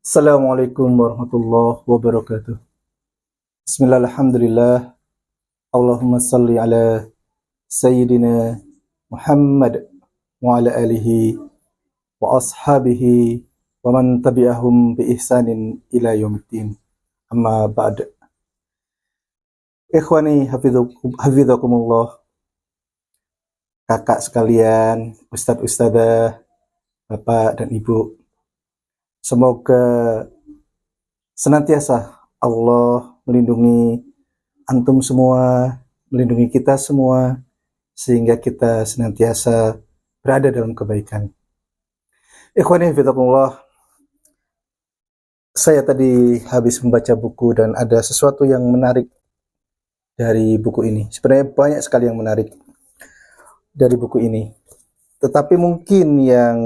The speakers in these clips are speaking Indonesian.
Assalamualaikum warahmatullahi wabarakatuh. Bismillah, alhamdulillah. Allahumma salli ala Sayyidina Muhammad wa ala alihi wa ashabihi wa man tabi'ahum bi ihsanin ila yaumiddin. Amma ba'd. Ikhwani hafizakumullah, kakak sekalian, ustadz-ustadzah, bapak dan ibu. Semoga senantiasa Allah melindungi antum semua, melindungi kita semua, sehingga kita senantiasa berada dalam kebaikan. Ikhwani fillah, saya tadi habis membaca buku dan ada sesuatu yang menarik dari buku ini. Sebenarnya banyak sekali yang menarik dari buku ini. Tetapi mungkin yang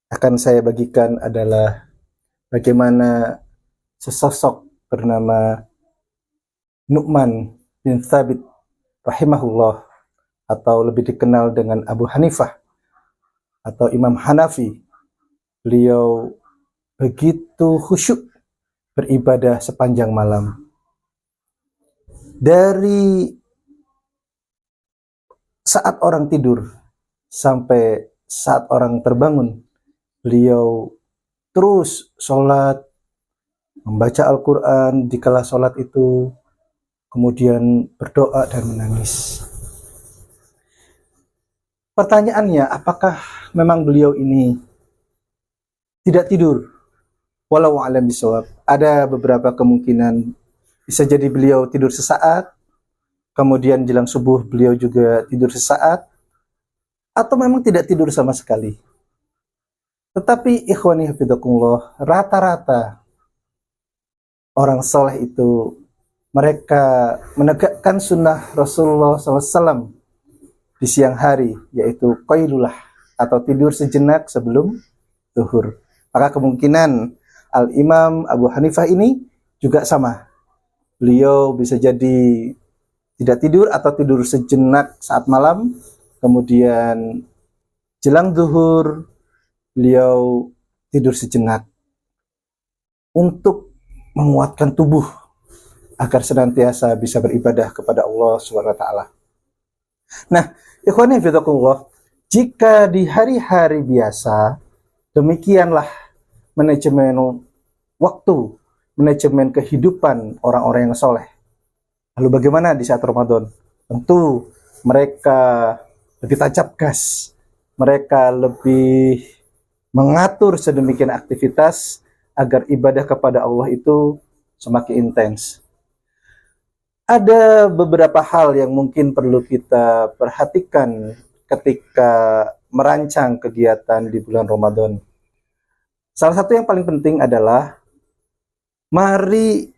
akan saya bagikan adalah bagaimana sesosok bernama Nu'man bin Thabit rahimahullah, atau lebih dikenal dengan Abu Hanifah atau Imam Hanafi. Beliau begitu khusyuk beribadah sepanjang malam. Dari saat orang tidur sampai saat orang terbangun, beliau terus sholat, membaca Al-Quran di kala sholat itu, kemudian berdoa dan menangis. Pertanyaannya, apakah memang beliau ini tidak tidur? Walau a'lam bishawab. Ada beberapa kemungkinan. Bisa jadi beliau tidur sesaat, kemudian jelang subuh beliau juga tidur sesaat, atau memang tidak tidur sama sekali. Tetapi ikhwani hafizakumullah, rata-rata orang soleh itu mereka menegakkan sunnah Rasulullah SAW di siang hari, yaitu qailulah atau tidur sejenak sebelum zuhur. Maka kemungkinan Al-Imam Abu Hanifah ini juga sama. Beliau bisa jadi tidak tidur atau tidur sejenak saat malam, kemudian jelang zuhur beliau tidur sejenak untuk menguatkan tubuh agar senantiasa bisa beribadah kepada Allah SWT. Nah, ikhwani fillah, jika di hari-hari biasa demikianlah manajemen waktu, manajemen kehidupan orang-orang yang soleh. Lalu bagaimana di saat Ramadan? Tentu mereka lebih tancap gas, mereka lebih mengatur sedemikian aktivitas agar ibadah kepada Allah itu semakin intens. Ada beberapa hal yang mungkin perlu kita perhatikan ketika merancang kegiatan di bulan Ramadan. Salah satu yang paling penting adalah mari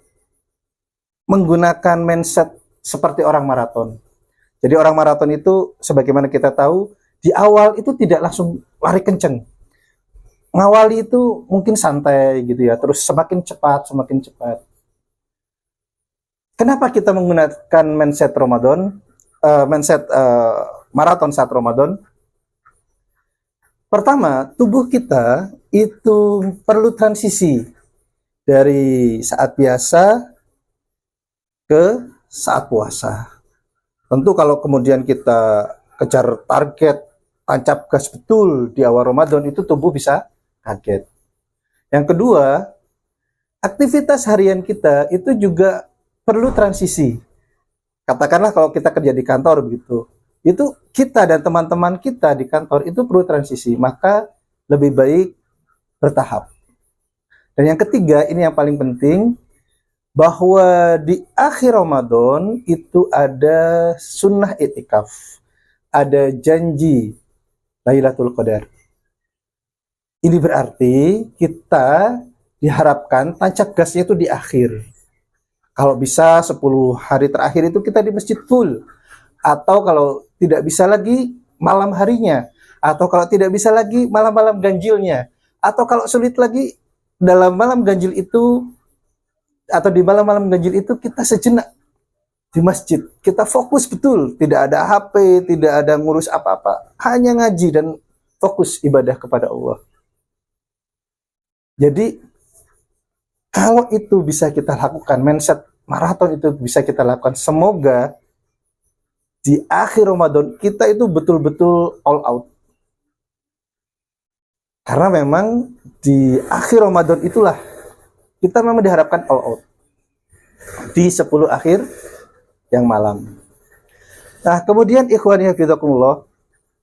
menggunakan mindset seperti orang maraton. Jadi orang maraton itu sebagaimana kita tahu, di awal itu tidak langsung lari kenceng. Ngawali itu mungkin santai gitu ya, terus semakin cepat. Kenapa kita menggunakan mindset Ramadan, maraton saat Ramadan? Pertama, tubuh kita itu perlu transisi dari saat biasa ke saat puasa. Tentu kalau kemudian kita kejar target, tancap gas betul di awal Ramadan, itu tubuh bisa kaget. Yang kedua, aktivitas harian kita itu juga perlu transisi. Katakanlah kalau kita kerja di kantor begitu, itu kita dan teman-teman kita di kantor itu perlu transisi, maka lebih baik bertahap. Dan yang ketiga, ini yang paling penting, bahwa di akhir Ramadan itu ada sunnah i'tikaf, ada janji Lailatul Qadar. Ini berarti kita diharapkan tancap gasnya itu di akhir. Kalau bisa 10 hari terakhir itu kita di masjid full. Atau kalau tidak bisa lagi malam harinya. Atau kalau tidak bisa lagi malam-malam ganjilnya. Atau kalau sulit lagi dalam malam ganjil itu, atau di malam-malam ganjil itu kita sejenak di masjid. Kita fokus betul. Tidak ada HP, tidak ada ngurus apa-apa. Hanya ngaji dan fokus ibadah kepada Allah. Jadi Kalau itu bisa kita lakukan, mindset maraton itu bisa kita lakukan, semoga di akhir Ramadan kita itu betul-betul all out. Karena memang di akhir Ramadan itulah kita memang diharapkan all out. Di 10 akhir yang malam. Nah, kemudian ikhwani hafizakumullah,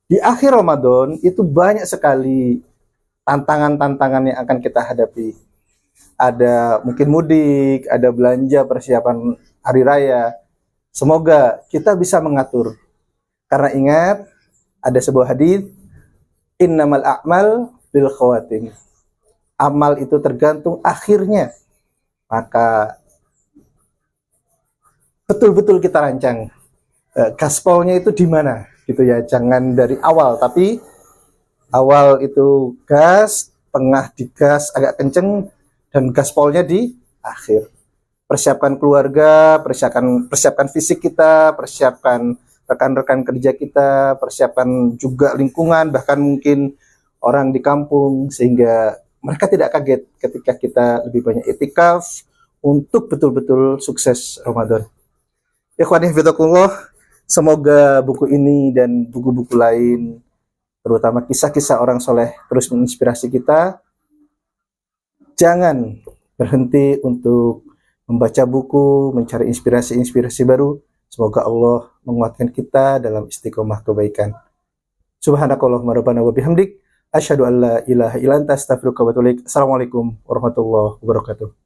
di akhir Ramadan itu banyak sekali tantangan-tantangan yang akan kita hadapi. Ada mungkin mudik, ada belanja persiapan hari raya. Semoga kita bisa mengatur. Karena ingat, ada sebuah hadis, innamal a'mal bil khawatim. Amal itu tergantung akhirnya. Maka betul-betul kita rancang gaspolnya itu di mana gitu ya. Jangan dari awal, tapi awal itu gas, tengah digas agak kenceng, dan gaspolnya di akhir. Persiapkan keluarga, persiapkan fisik kita, persiapkan rekan-rekan kerja kita, persiapkan juga lingkungan, bahkan mungkin orang di kampung, sehingga mereka tidak kaget ketika kita lebih banyak itikaf untuk betul-betul sukses Ramadan. Ikhwani fillah, semoga buku ini dan buku-buku lain, terutama kisah-kisah orang soleh, terus menginspirasi kita. Jangan berhenti untuk membaca buku, mencari inspirasi-inspirasi baru. Semoga Allah menguatkan kita dalam istiqomah kebaikan. Subhanakallahumma rabbana wa bihamdik, asyhadu an la ilaha illa anta astaghfiruka wa atubu ilaik. Assalamualaikum warahmatullahi wabarakatuh.